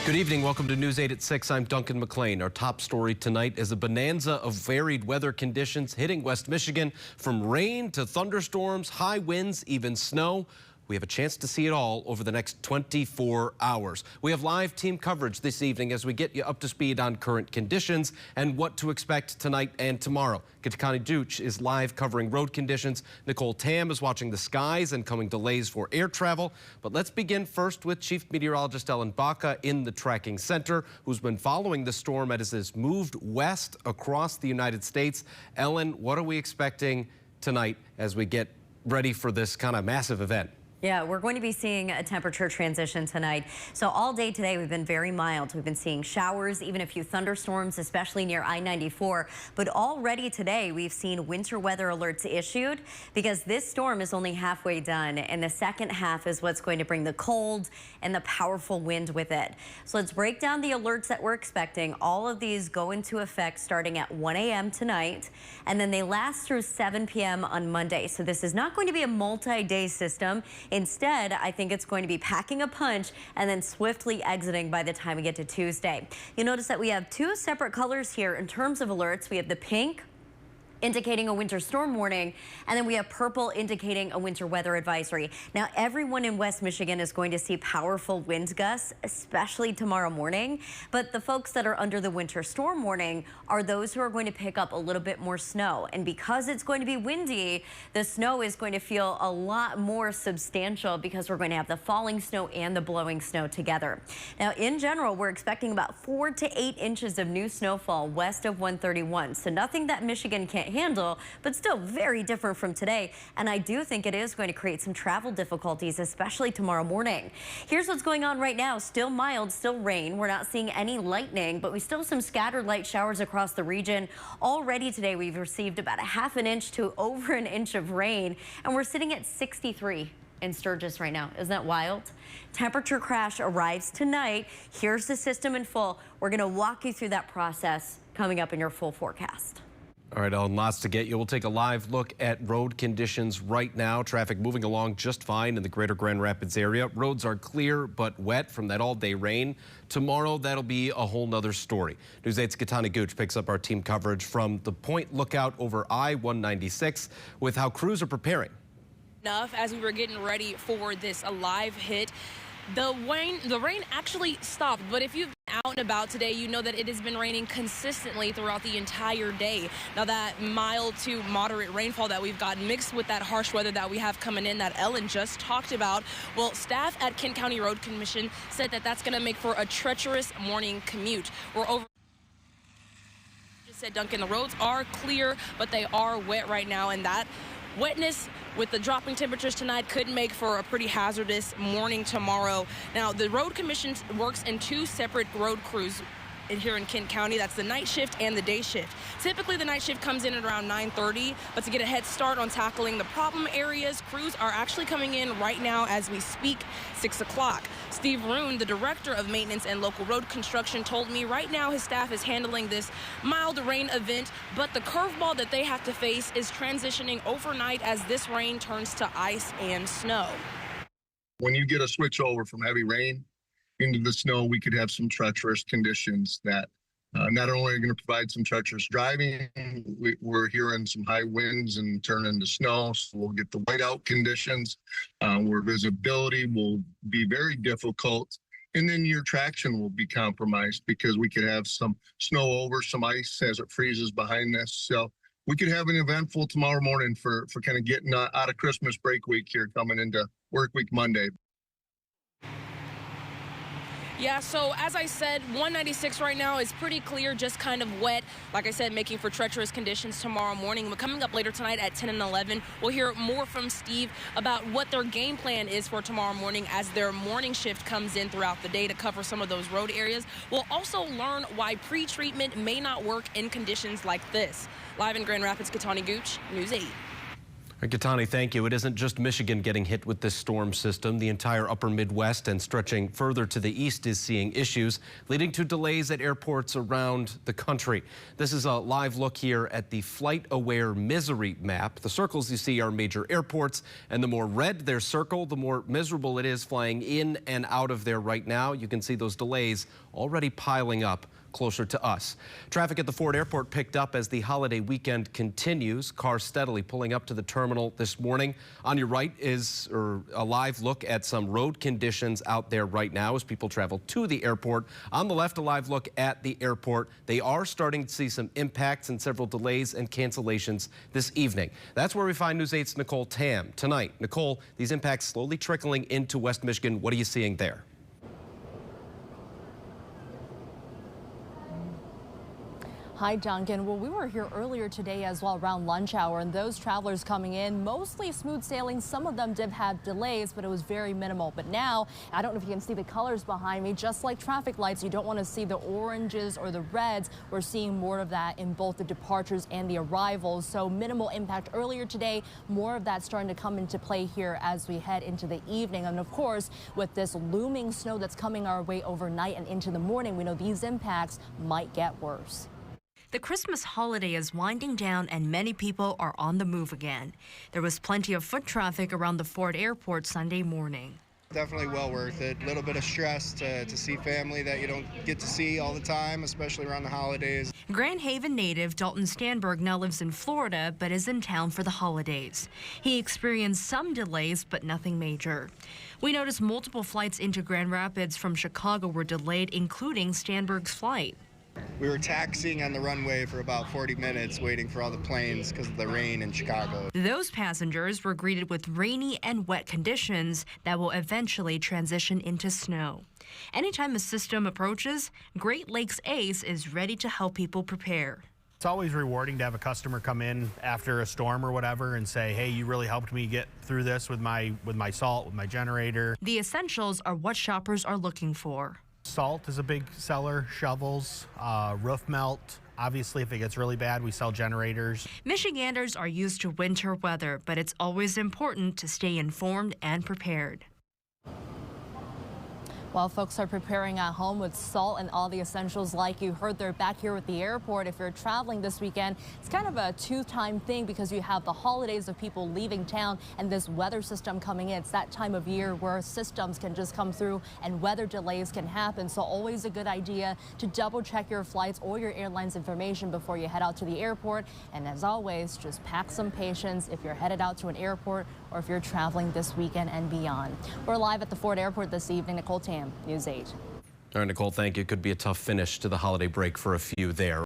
Good evening. Welcome to News 8 at 6. I'm Duncan McLean. Our top story tonight is a bonanza of varied weather conditions hitting West Michigan, from rain to thunderstorms, high winds, even snow. We have a chance to see it all over the next 24 hours. We have live team coverage this evening as we get you up to speed on current conditions and what to expect tonight and tomorrow. Ketakani Gooch is live covering road conditions. Nicole Tam is watching the skies and coming delays for air travel. But let's begin first with Chief Meteorologist Ellen Baca in the tracking center, who's been following the storm as it has moved west across the United States. Ellen, what are we expecting tonight as we get ready for this kind of massive event? Yeah, we're going to be seeing a temperature transition tonight. So all day today, we've been very mild. We've been seeing showers, even a few thunderstorms, especially near I-94. But already today, we've seen winter weather alerts issued because this storm is only halfway done. And the second half is what's going to bring the cold and the powerful wind with it. So let's break down the alerts that we're expecting. All of these go into effect starting at 1 a.m. tonight, and then they last through 7 p.m. on Monday. So this is not going to be a multi-day system. Instead, I think it's going to be packing a punch and then swiftly exiting by the time we get to Tuesday. You'll notice that we have two separate colors here in terms of alerts. We have the pink, indicating a winter storm warning, and then we have purple indicating a winter weather advisory. Now, everyone in West Michigan is going to see powerful wind gusts, especially tomorrow morning, but the folks that are under the winter storm warning are those who are going to pick up a little bit more snow. And because it's going to be windy, the snow is going to feel a lot more substantial because we're going to have the falling snow and the blowing snow together. Now, in general, we're expecting about 4 to 8 inches of new snowfall west of 131, so nothing that Michigan can't handle, but still very different from today. And I do think it is going to create some travel difficulties, especially tomorrow morning. Here's what's going on right now. Still mild, still rain. We're not seeing any lightning, but we still have some scattered light showers across the region. Already today, we've received about a half an inch to over an inch of rain, and we're sitting at 63 in Sturgis right now. Isn't that wild? Temperature crash arrives tonight. Here's the system in full. We're going to walk you through that process coming up in your full forecast. All right, Ellen, lots to get you. We'll take a live look at road conditions right now. Traffic moving along just fine in the greater Grand Rapids area. Roads are clear but wet from that all-day rain. Tomorrow, that'll be a whole nother story. News 8's Ketakani Gooch picks up our team coverage from the Point Lookout over I-196 with how crews are preparing. As we were getting ready for this live hit, the rain actually stopped, but if you've been out and about today, you know that it has been raining consistently throughout the entire day. Now, that mild to moderate rainfall that we've got mixed with that harsh weather that we have coming in that Ellen just talked about, well, staff at Kent County Road Commission said that that's going to make for a treacherous morning commute. We're over. Just said, Duncan, the roads are clear, but they are wet right now, and that wetness with the dropping temperatures tonight could make for a pretty hazardous morning tomorrow. Now, the Road Commission works in two separate road crews here in Kent County. That's the night shift and the day shift. Typically, the night shift comes in at around 9:30, but to get a head start on tackling the problem areas, crews are actually coming in right now as we speak, 6 o'clock. Steve Roon, the director of maintenance and local road construction, told me right now his staff is handling this mild rain event, but the curveball that they have to face is transitioning overnight as this rain turns to ice and snow. When you get a switch over from heavy rain into the snow, we could have some treacherous conditions that not only are going to provide some treacherous driving, we're hearing some high winds and turn into snow, so we'll get the whiteout conditions where visibility will be very difficult, and then your traction will be compromised because we could have some snow over, some ice as it freezes behind this. So we could have an eventful tomorrow morning for kind of getting out of Christmas break week here, coming into work week Monday. Yeah, so as I said, 196 right now is pretty clear, just kind of wet. Like I said, making for treacherous conditions tomorrow morning. But coming up later tonight at 10 and 11, we'll hear more from Steve about what their game plan is for tomorrow morning as their morning shift comes in throughout the day to cover some of those road areas. We'll also learn why pre-treatment may not work in conditions like this. Live in Grand Rapids, Ketakani Gooch, News 8. Katani, thank you. It isn't just Michigan getting hit with this storm system. The entire upper Midwest and stretching further to the east is seeing issues, leading to delays at airports around the country. This is a live look here at the flight-aware misery map. The circles you see are major airports, and the more red their circle, the more miserable it is flying in and out of there right now. You can see those delays already piling up closer to us. Traffic at the Ford Airport picked up as the holiday weekend continues. Cars steadily pulling up to the terminal this morning. On your right is a live look at some road conditions out there right now as people travel to the airport. On the left, a live look at the airport. They are starting to see some impacts and several delays and cancellations this evening. That's where we find News 8's Nicole Tam tonight. Nicole, these impacts slowly trickling into West Michigan. What are you seeing there? Hi, Duncan. Well, we were here earlier today as well around lunch hour, and those travelers coming in, mostly smooth sailing. Some of them did have delays, but it was very minimal. But now, I don't know if you can see the colors behind me, just like traffic lights, you don't want to see the oranges or the reds. We're seeing more of that in both the departures and the arrivals. So minimal impact earlier today, more of that starting to come into play here as we head into the evening. And of course, with this looming snow that's coming our way overnight and into the morning, we know these impacts might get worse. The Christmas holiday is winding down and many people are on the move again. There was plenty of foot traffic around the Ford Airport Sunday morning. Definitely well worth it. A little bit of stress to see family that you don't get to see all the time, especially around the holidays. Grand Haven native Dalton Stanberg now lives in Florida but is in town for the holidays. He experienced some delays but nothing major. We noticed multiple flights into Grand Rapids from Chicago were delayed, including Stanberg's flight. We were taxiing on the runway for about 40 minutes waiting for all the planes because of the rain in Chicago. Those passengers were greeted with rainy and wet conditions that will eventually transition into snow. Anytime a system approaches, Great Lakes ACE is ready to help people prepare. It's always rewarding to have a customer come in after a storm or whatever and say, hey, you really helped me get through this with my salt, with my generator. The essentials are what shoppers are looking for. Salt is a big seller, shovels, roof melt. Obviously, if it gets really bad, we sell generators. Michiganders are used to winter weather, but it's always important to stay informed and prepared. While folks are preparing at home with salt and all the essentials like you heard, they're back here at the airport. If you're traveling this weekend, it's kind of a two-time thing because you have the holidays of people leaving town and this weather system coming in. It's that time of year where systems can just come through and weather delays can happen. So always a good idea to double check your flights or your airline's information before you head out to the airport. And as always, just pack some patience if you're headed out to an airport or if you're traveling this weekend and beyond. We're live at the Ford Airport this evening. Nicole Tam, News 8. All right, Nicole, thank you. Could be a tough finish to the holiday break for a few there.